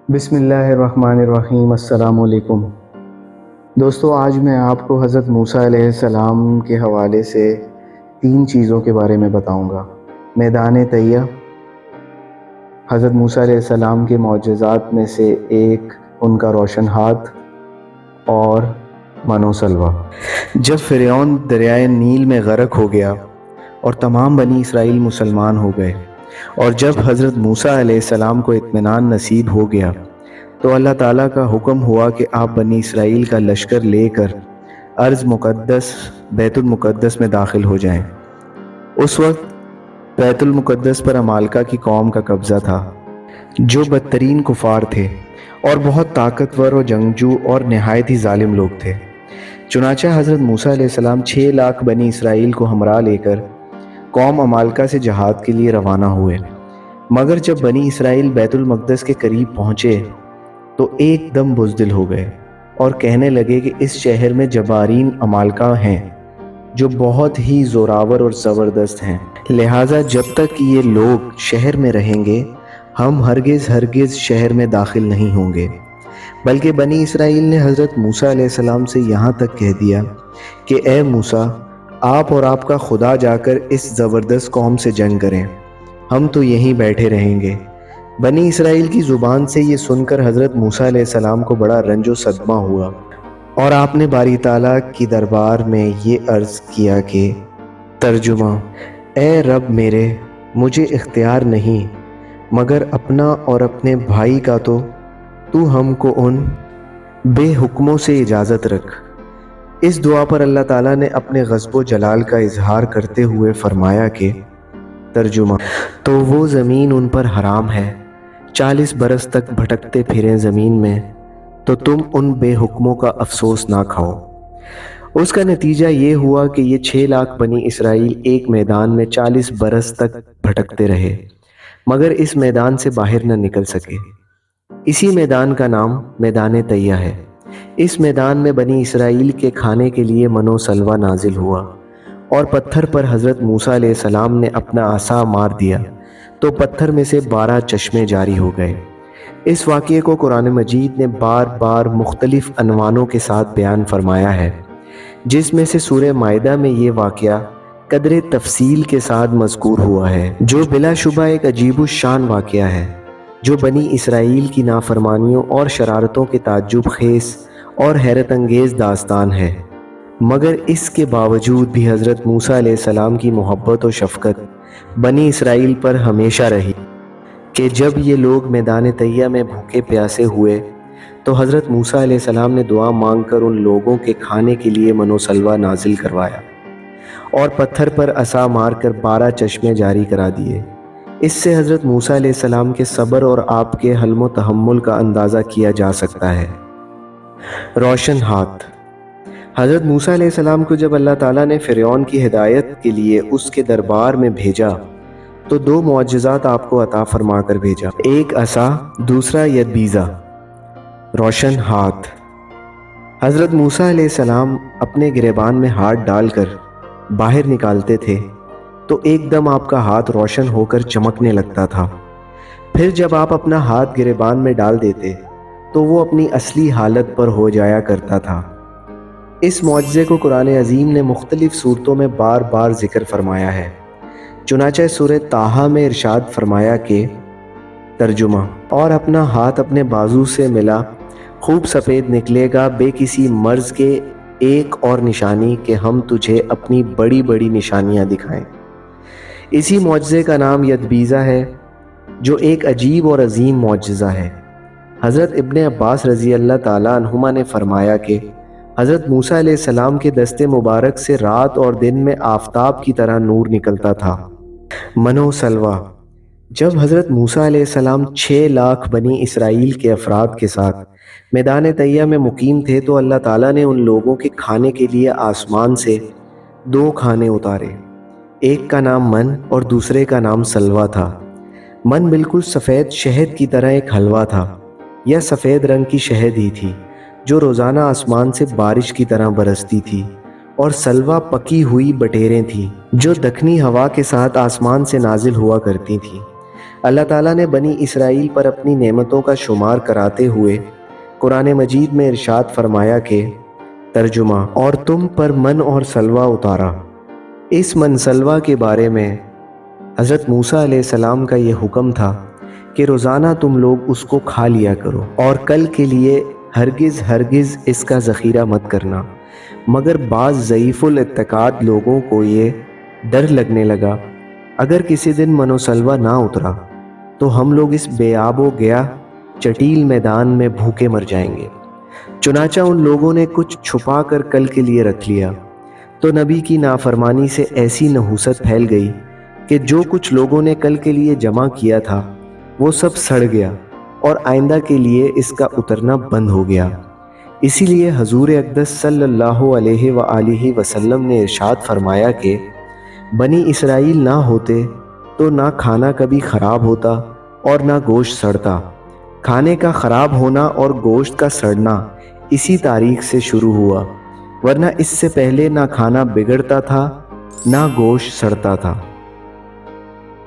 بسم اللہ الرحمن الرحیم۔ السلام علیکم دوستو، آج میں آپ کو حضرت موسیٰ علیہ السلام کے حوالے سے 3 چیزوں کے بارے میں بتاؤں گا۔ میدان طیہ، حضرت موسیٰ علیہ السلام کے معجزات میں سے ایک ان کا روشن ہاتھ، اور من و سلویٰ۔ جب فرعون دریائے نیل میں غرق ہو گیا اور تمام بنی اسرائیل مسلمان ہو گئے، اور جب حضرت موسیٰ علیہ السلام کو اطمینان نصیب ہو گیا تو اللہ تعالیٰ کا حکم ہوا کہ آپ بنی اسرائیل کا لشکر لے کر ارض مقدس بیت المقدس میں داخل ہو جائیں۔ اس وقت بیت المقدس پر عمالقہ کی قوم کا قبضہ تھا، جو بدترین کفار تھے اور بہت طاقتور و جنگجو اور نہایت ہی ظالم لوگ تھے۔ چنانچہ حضرت موسیٰ علیہ السلام 6 لاکھ بنی اسرائیل کو ہمراہ لے کر قوم عمالقہ سے جہاد کے لیے روانہ ہوئے۔ مگر جب بنی اسرائیل بیت المقدس کے قریب پہنچے تو ایک دم بزدل ہو گئے اور کہنے لگے کہ اس شہر میں جبارین عمالقہ ہیں جو بہت ہی زوراور اور زبردست ہیں، لہٰذا جب تک یہ لوگ شہر میں رہیں گے ہم ہرگز شہر میں داخل نہیں ہوں گے۔ بلکہ بنی اسرائیل نے حضرت موسیٰ علیہ السلام سے یہاں تک کہہ دیا کہ اے موسیٰ، آپ اور آپ کا خدا جا کر اس زبردست قوم سے جنگ کریں، ہم تو یہیں بیٹھے رہیں گے۔ بنی اسرائیل کی زبان سے یہ سن کر حضرت موسیٰ علیہ السلام کو بڑا رنج و صدمہ ہوا، اور آپ نے باری تعالیٰ کی دربار میں یہ عرض کیا کہ ترجمہ: اے رب میرے، مجھے اختیار نہیں مگر اپنا اور اپنے بھائی کا، تو ہم کو ان بے حکموں سے اجازت رکھ۔ اس دعا پر اللہ تعالیٰ نے اپنے غضب و جلال کا اظہار کرتے ہوئے فرمایا کہ ترجمہ: تو وہ زمین ان پر حرام ہے، 40 برس تک بھٹکتے پھریں زمین میں، تو تم ان بے حکموں کا افسوس نہ کھاؤ۔ اس کا نتیجہ یہ ہوا کہ یہ 6 لاکھ بنی اسرائیل ایک میدان میں 40 برس تک بھٹکتے رہے، مگر اس میدان سے باہر نہ نکل سکے۔ اسی میدان کا نام میدان طیہ ہے۔ اس میدان میں بنی اسرائیل کے کھانے کے لیے من و سلویٰ نازل ہوا، اور پتھر پر حضرت موسیٰ علیہ السلام نے اپنا عصا مار دیا تو پتھر میں سے 12 چشمے جاری ہو گئے۔ اس واقعے کو قرآن مجید نے بار بار مختلف عنوانوں کے ساتھ بیان فرمایا ہے، جس میں سے سورہ مائدہ میں یہ واقعہ قدر تفصیل کے ساتھ مذکور ہوا ہے، جو بلا شبہ ایک عجیب الشان واقعہ ہے، جو بنی اسرائیل کی نافرمانیوں اور شرارتوں کے تعجب خیز اور حیرت انگیز داستان ہے۔ مگر اس کے باوجود بھی حضرت موسیٰ علیہ السلام کی محبت و شفقت بنی اسرائیل پر ہمیشہ رہی کہ جب یہ لوگ میدان طیہ میں بھوکے پیاسے ہوئے تو حضرت موسیٰ علیہ السلام نے دعا مانگ کر ان لوگوں کے کھانے کے لیے من و سلویٰ نازل کروایا، اور پتھر پر عصا مار کر 12 چشمے جاری کرا دیے۔ اس سے حضرت موسیٰ علیہ السلام کے صبر اور آپ کے حلم و تحمل کا اندازہ کیا جا سکتا ہے۔ روشن ہاتھ: حضرت موسیٰ علیہ السلام کو جب اللہ تعالیٰ نے فرعون کی ہدایت کے لیے اس کے دربار میں بھیجا تو 2 معجزات آپ کو عطا فرما کر بھیجا، ایک عصا، دوسرا یدبیزہ، روشن ہاتھ۔ حضرت موسیٰ علیہ السلام اپنے گریبان میں ہاتھ ڈال کر باہر نکالتے تھے تو ایک دم آپ کا ہاتھ روشن ہو کر چمکنے لگتا تھا۔ پھر جب آپ اپنا ہاتھ گریبان میں ڈال دیتے تو وہ اپنی اصلی حالت پر ہو جایا کرتا تھا۔ اس معجزے کو قرآن عظیم نے مختلف صورتوں میں بار بار ذکر فرمایا ہے۔ چنانچہ سورہ طٰہٰ میں ارشاد فرمایا کہ ترجمہ: اور اپنا ہاتھ اپنے بازو سے ملا، خوب سفید نکلے گا بے کسی مرض کے، ایک اور نشانی کہ ہم تجھے اپنی بڑی بڑی نشانیاں دکھائیں۔ اسی معجزے کا نام یدبیزہ ہے، جو ایک عجیب اور عظیم معجزہ ہے۔ حضرت ابن عباس رضی اللہ تعالیٰ عنہما نے فرمایا کہ حضرت موسیٰ علیہ السلام کے دست مبارک سے رات اور دن میں آفتاب کی طرح نور نکلتا تھا۔ من و سلویٰ: جب حضرت موسیٰ علیہ السلام 6 لاکھ بنی اسرائیل کے افراد کے ساتھ میدان طیہ میں مقیم تھے تو اللہ تعالیٰ نے ان لوگوں کے کھانے کے لیے آسمان سے 2 کھانے اتارے، ایک کا نام من اور دوسرے کا نام سلویٰ تھا۔ من بالکل سفید شہد کی طرح ایک حلوہ تھا، یا سفید رنگ کی شہد ہی تھی جو روزانہ آسمان سے بارش کی طرح برستی تھی، اور سلویٰ پکی ہوئی بٹیریں تھیں جو دکنی ہوا کے ساتھ آسمان سے نازل ہوا کرتی تھیں۔ اللہ تعالیٰ نے بنی اسرائیل پر اپنی نعمتوں کا شمار کراتے ہوئے قرآن مجید میں ارشاد فرمایا کہ ترجمہ، اور تم پر من اور سلوہ اتارا۔ اس من سلوہ کے بارے میں حضرت موسیٰ علیہ السلام کا یہ حکم تھا کہ روزانہ تم لوگ اس کو کھا لیا کرو اور کل کے لیے ہرگز ہرگز اس کا ذخیرہ مت کرنا۔ مگر بعض ضعیف الاعتقاد لوگوں کو یہ ڈر لگنے لگا اگر کسی دن من و سلوہ نہ اترا تو ہم لوگ اس بے آب و گیا چٹیل میدان میں بھوکے مر جائیں گے۔ چنانچہ ان لوگوں نے کچھ چھپا کر کل کے لیے رکھ لیا، تو نبی کی نافرمانی سے ایسی نحوست پھیل گئی کہ جو کچھ لوگوں نے کل کے لیے جمع کیا تھا وہ سب سڑ گیا اور آئندہ کے لیے اس کا اترنا بند ہو گیا۔ اسی لیے حضور اقدس صلی اللہ علیہ وآلہ وسلم نے ارشاد فرمایا کہ بنی اسرائیل نہ ہوتے تو نہ کھانا کبھی خراب ہوتا اور نہ گوشت سڑتا۔ کھانے کا خراب ہونا اور گوشت کا سڑنا اسی تاریخ سے شروع ہوا، ورنہ اس سے پہلے نہ کھانا بگڑتا تھا نہ گوشت سڑتا تھا۔